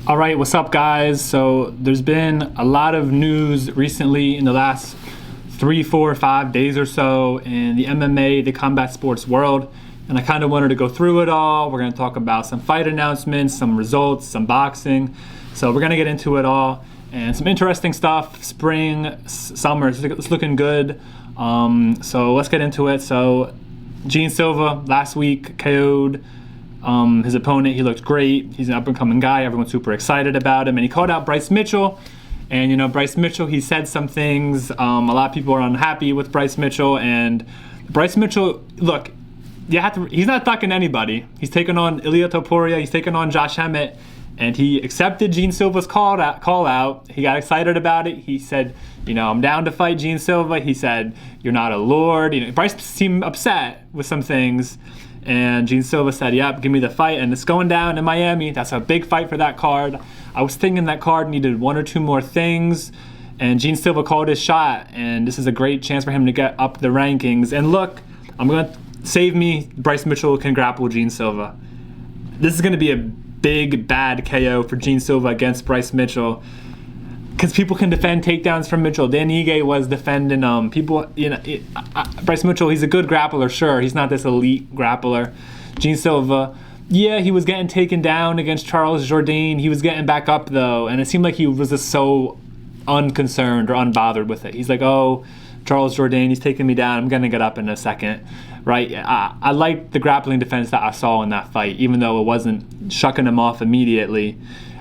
All right, what's up, guys? So there's been a lot of news recently in the last 3, 4, 5 days or so in the MMA, the combat sports world, and I kind of wanted to go through it all. We're going to talk about some fight announcements, some results, some boxing. So we're going to get into it all, and some interesting stuff. Spring, summer, it's looking good. So let's get into it. So Gene Silva last week KO'd his opponent. He looked great. He's an up-and-coming guy. Everyone's super excited about him. And he called out Bryce Mitchell. And, Bryce Mitchell, he said some things. A lot of people are unhappy with Bryce Mitchell. And Bryce Mitchell, look, he's not ducking anybody. He's taking on Ilia Topuria. He's taking on Josh Emmett. And he accepted Gene Silva's call out. He got excited about it. He said, I'm down to fight Gene Silva. He said, you're not a lord. Bryce seemed upset with some things. And Gene Silva said, yep, give me the fight. And it's going down in Miami. That's a big fight for that card. I was thinking that card needed 1 or 2 more things. And Gene Silva called his shot. And this is a great chance for him to get up the rankings. And look, I'm going to save me. Bryce Mitchell can grapple Gene Silva. This is going to be a big, bad KO for Gene Silva against Bryce Mitchell. Because people can defend takedowns from Mitchell. Dan Ige was defending Bryce Mitchell, he's a good grappler, sure. He's not this elite grappler. Gene Silva, yeah, he was getting taken down against Charles Jourdain. He was getting back up, though. And it seemed like he was just so unconcerned or unbothered with it. He's like, oh, Charles Jourdain, he's taking me down. I'm going to get up in a second. Right? I liked the grappling defense that I saw in that fight, even though it wasn't shucking him off immediately.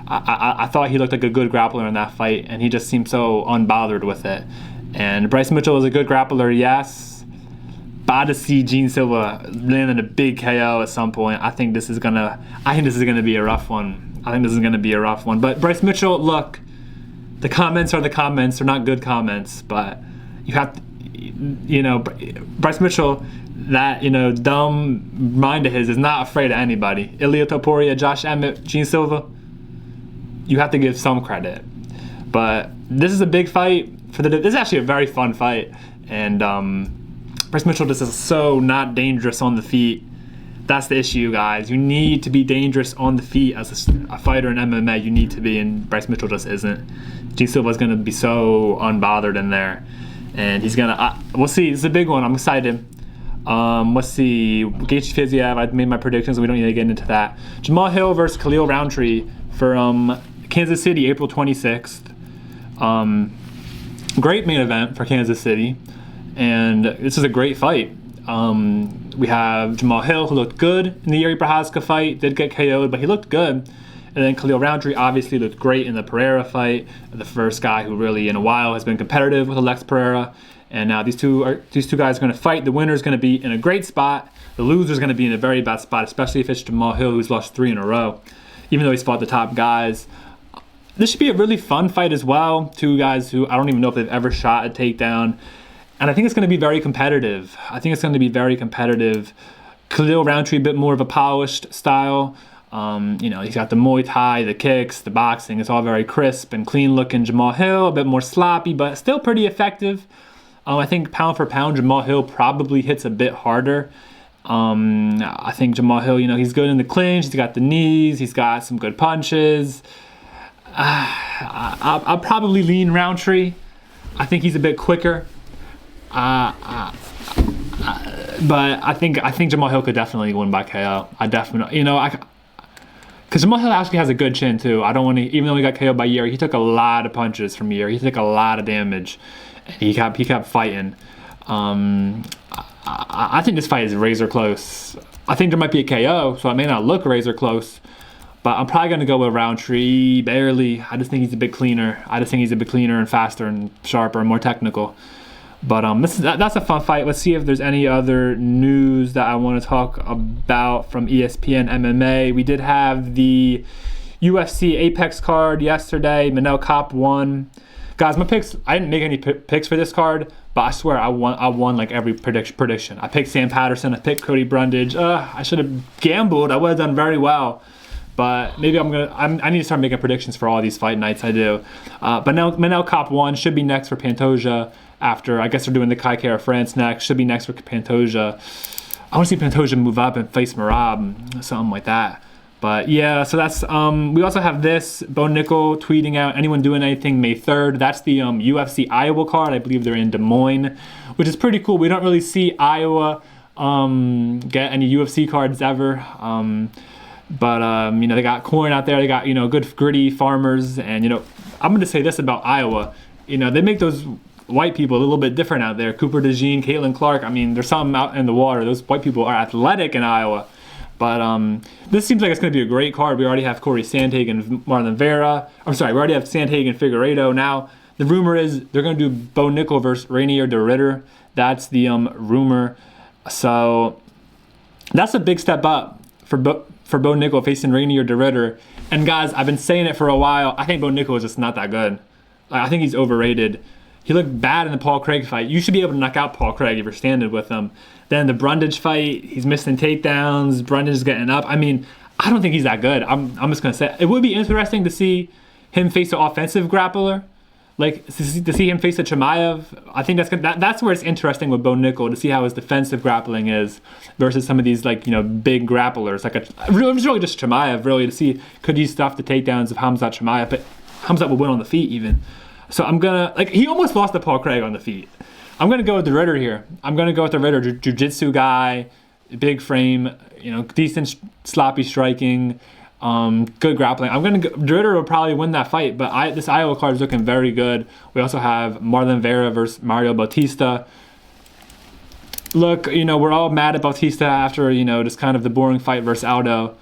I thought he looked like a good grappler in that fight, and he just seemed so unbothered with it. And Bryce Mitchell is a good grappler, yes. But to see Gene Silva landing a big KO at some point, I think this is gonna be a rough one. But Bryce Mitchell, look, the comments are the comments. They're not good comments, but you have to, Bryce Mitchell, that dumb mind of his is not afraid of anybody. Ilia Topuria, Josh Emmett, Gene Silva. You have to give some credit. But this is a big fight. This is actually a very fun fight. And Bryce Mitchell just is so not dangerous on the feet. That's the issue, guys. You need to be dangerous on the feet as a fighter in MMA. You need to be, and Bryce Mitchell just isn't. Gene Silva's going to be so unbothered in there. And he's going to... we'll see. This is a big one. I'm excited. Let's see. Gaethje Fiziev, I made my predictions. We don't need to get into that. Jamal Hill versus Khalil Roundtree for Kansas City, April 26th. Great main event for Kansas City, and this is a great fight. We have Jamal Hill, who looked good in the Yuri Prochazka fight, did get KO'd, but he looked good. And then Khalil Roundtree obviously looked great in the Pereira fight, the first guy who really in a while has been competitive with Alex Pereira. And now these two guys are going to fight. The winner's going to be in a great spot. The loser's going to be in a very bad spot, especially if it's Jamal Hill, who's lost 3 in a row, even though he's fought the top guys. This should be a really fun fight as well. 2 guys who I don't even know if they've ever shot a takedown. And I think it's going to be very competitive. Khalil Roundtree, a bit more of a polished style. He's got the Muay Thai, the kicks, the boxing. It's all very crisp and clean looking. Jamal Hill, a bit more sloppy, but still pretty effective. I think pound for pound, Jamal Hill probably hits a bit harder. I think Jamal Hill, he's good in the clinch. He's got the knees. He's got some good punches. I'll probably lean Roundtree. I think he's a bit quicker. But I think Jamal Hill could definitely win by KO. Because Jamal Hill actually has a good chin too. I don't want to, even though he got KO'd by Yuri, he took a lot of punches from Yuri. He took a lot of damage. He kept fighting. I think this fight is razor close. I think there might be a KO, so it may not look razor close. But I'm probably going to go with Roundtree, barely. I just think he's a bit cleaner. And faster and sharper and more technical. But that's a fun fight. Let's see if there's any other news that I want to talk about from ESPN MMA. We did have the UFC Apex card yesterday. Manel Kape won. Guys, my picks, I didn't make any picks for this card, but I swear I won like every prediction. I picked Sam Patterson. I picked Cody Brundage. I should have gambled. I would have done very well. But maybe I need to start making predictions for all these fight nights I do. But now Manel Kape won. Should be next for Pantoja after. I guess they're doing the Kai Kara France next. Should be next for Pantoja. I want to see Pantoja move up and face Merab, something like that. But yeah, so that's we also have this Bo Nickel tweeting out anyone doing anything May 3rd. That's the UFC Iowa card. I believe they're in Des Moines, which is pretty cool. We don't really see Iowa get any UFC cards ever. But they got corn out there. They got good gritty farmers, and I'm going to say this about Iowa. They make those white people a little bit different out there. Cooper DeJean, Caitlin Clark. I mean, there's something out in the water. Those white people are athletic in Iowa. But this seems like it's going to be a great card. We already have Corey Sandhagen, Marlon Vera. I'm sorry, we already have Sandhagen, Figueiredo. Now, the rumor is they're going to do Bo Nickel versus Rainier de Ritter. That's the rumor. So that's a big step up for Bo Nickel facing Rainier de Ritter. And guys, I've been saying it for a while. I think Bo Nickel is just not that good. I think he's overrated. He looked bad in the Paul Craig fight. You should be able to knock out Paul Craig if you're standing with him. Then the Brundage fight, he's missing takedowns. Brundage is getting up. I mean, I don't think he's that good. I'm just going to say it would be interesting to see him face an offensive grappler. Like, to see him face a Chimaev. I think that's where it's interesting with Bo Nickel, to see how his defensive grappling is versus some of these, big grapplers. It's really just Chimaev, really, to see could he stop the takedowns of Khamzat Chimaev. But Khamzat would win on the feet, even. So I'm going to, he almost lost to Paul Craig on the feet. I'm going to go with the Ritter here. I'm going to go with the Ritter, jiu-jitsu guy, big frame, decent sloppy striking, good grappling. The Ritter will probably win that fight, but this Iowa card is looking very good. We also have Marlon Vera versus Mario Bautista. Look, we're all mad at Bautista after, just kind of the boring fight versus Aldo.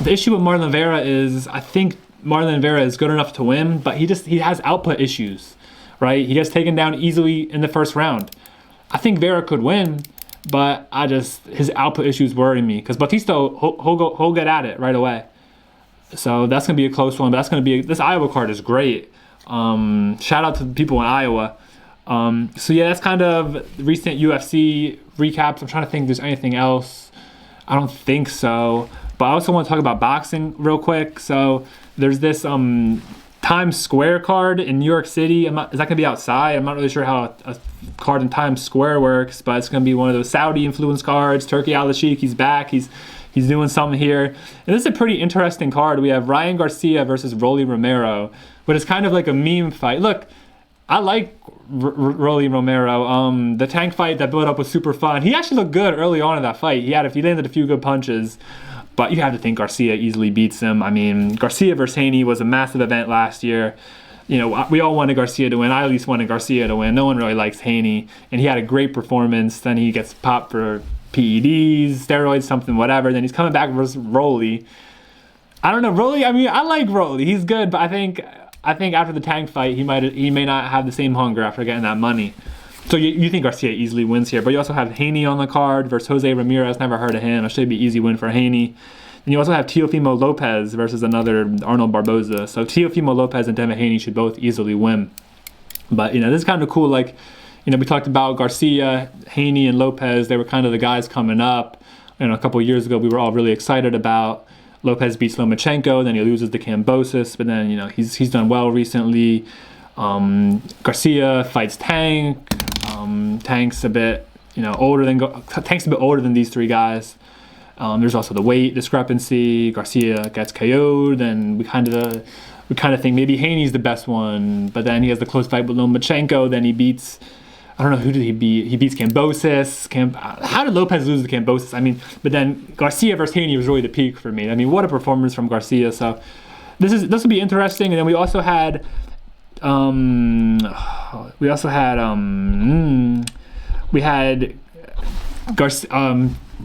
The issue with Marlon Vera is, I think Marlon Vera is good enough to win, but he has output issues. Right, he gets taken down easily in the first round. I think Vera could win, but his output issues worry me because Bautista he'll get at it right away. So that's gonna be a close one. But this Iowa card is great. Shout out to the people in Iowa. So yeah, that's kind of recent UFC recaps. I'm trying to think if there's anything else. I don't think so. But I also want to talk about boxing real quick. So there's this Times Square card in New York City. Is that going to be outside? I'm not really sure how a card in Times Square works, but it's going to be one of those Saudi influence cards. Turki Al-Sheikh, he's back. He's doing something here. And this is a pretty interesting card. We have Ryan Garcia versus Rolly Romero, but it's kind of like a meme fight. Look, I like Rolly Romero. The Tank fight that built up was super fun. He actually looked good early on in that fight. He landed a few good punches. But you have to think Garcia easily beats him. I mean, Garcia versus Haney was a massive event last year. We all wanted Garcia to win. I at least wanted Garcia to win. No one really likes Haney. And he had a great performance. Then he gets popped for PEDs, steroids, something, whatever. Then he's coming back versus Rolly. I don't know. Rolly, I mean, I like Rolly. He's good. But I think after the Tank fight, he may not have the same hunger after getting that money. So you think Garcia easily wins here, but you also have Haney on the card versus Jose Ramirez. Never heard of him. It should be easy win for Haney. And you also have Teofimo Lopez versus another Arnold Barboza. So Teofimo Lopez and Devin Haney should both easily win. But this is kind of cool. We talked about Garcia, Haney, and Lopez. They were kind of the guys coming up. A couple of years ago, we were all really excited about. Lopez beats Lomachenko, then he loses to Kambosos, but then he's done well recently. Garcia fights Tank. Tank's a bit older than these three guys. There's also the weight discrepancy. Garcia gets KO'd, then we kind of think maybe Haney's the best one, but then he has the close fight with Lomachenko. Then he beats, I don't know, who did he beat? He beats Kambosos. How did Lopez lose to Kambosos? I mean, but then Garcia versus Haney was really the peak for me. I mean, what a performance from Garcia. So this will be interesting. And then we also had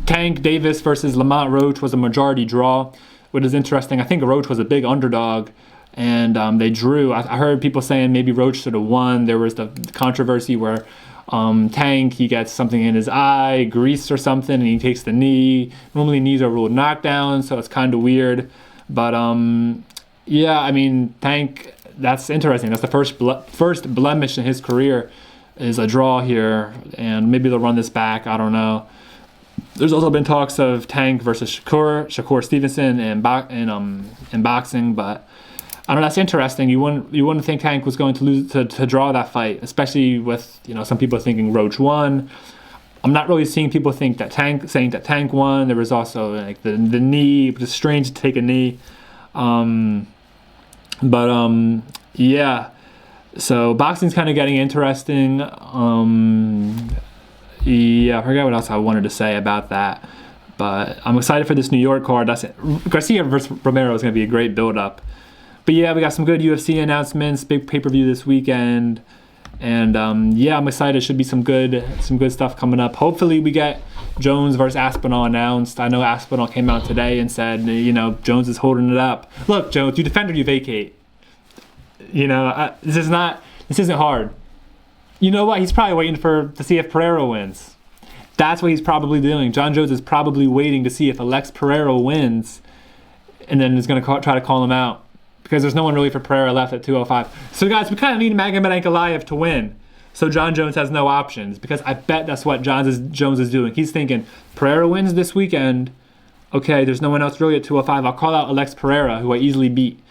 Tank Davis versus Lamont Roach was a majority draw, which is interesting. I think Roach was a big underdog, and they drew. I heard people saying maybe Roach should have won. There was the controversy where Tank, he gets something in his eye, grease or something, and he takes the knee. Normally knees are ruled knockdown, so it's kind of weird. But yeah, I mean, Tank, that's interesting. That's the first blemish in his career is a draw here, and maybe they'll run this back. I don't know. There's also been talks of Tank versus Shakur Stevenson in boxing, but I don't know. That's interesting. You wouldn't think Tank was going to lose to draw that fight, especially with some people thinking Roach won. I'm not really seeing people saying that Tank won. There was also like the knee. It was strange to take a knee. Yeah. So boxing's kind of getting interesting. Yeah, I forgot what else I wanted to say about that. But I'm excited for this New York card. That's it. Garcia versus Romero is going to be a great build-up. But yeah, we got some good UFC announcements. Big pay-per-view this weekend. And yeah, I'm excited. Should be some good stuff coming up. Hopefully we get Jones versus Aspinall announced. I know Aspinall came out today and said, you know, Jones is holding it up. Look, Jones, you defend or you vacate. You know, this isn't hard. You know what? He's probably waiting to see if Pereira wins. That's what he's probably doing. John Jones is probably waiting to see if Alex Pereira wins, and then is going to try to call him out. Because there's no one really for Pereira left at 205. So guys, we kind of need Magomed Ankalaev to win. So John Jones has no options. Because I bet that's what Jones is doing. He's thinking, Pereira wins this weekend. Okay, there's no one else really at 205. I'll call out Alex Pereira, who I easily beat.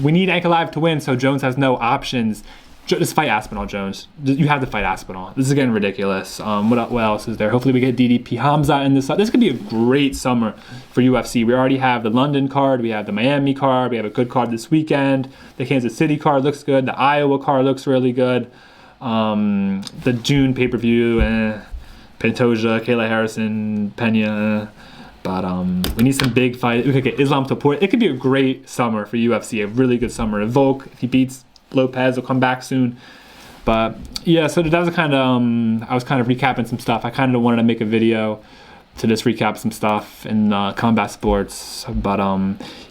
We need Ankalaev to win, so Jones has no options. Just fight Aspinall, Jones. You have to fight Aspinall. This is getting ridiculous. What else is there? Hopefully we get DDP Hamza in this. This could be a great summer for UFC. We already have the London card. We have the Miami card. We have a good card this weekend. The Kansas City card looks good. The Iowa card looks really good. The June pay-per-view, Pantoja, Kayla Harrison, Pena. But we need some big fights. We could get Islam Topuria. It could be a great summer for UFC. A really good summer. Volk, if he beats Lopez, will come back soon. But yeah, so that was kind of I was kind of recapping some stuff. I kind of wanted to make a video to just recap some stuff in combat sports. But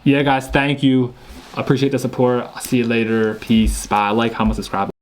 yeah, guys, thank you. I appreciate the support. I'll see you later. Peace. Bye. Like, comment, subscribe.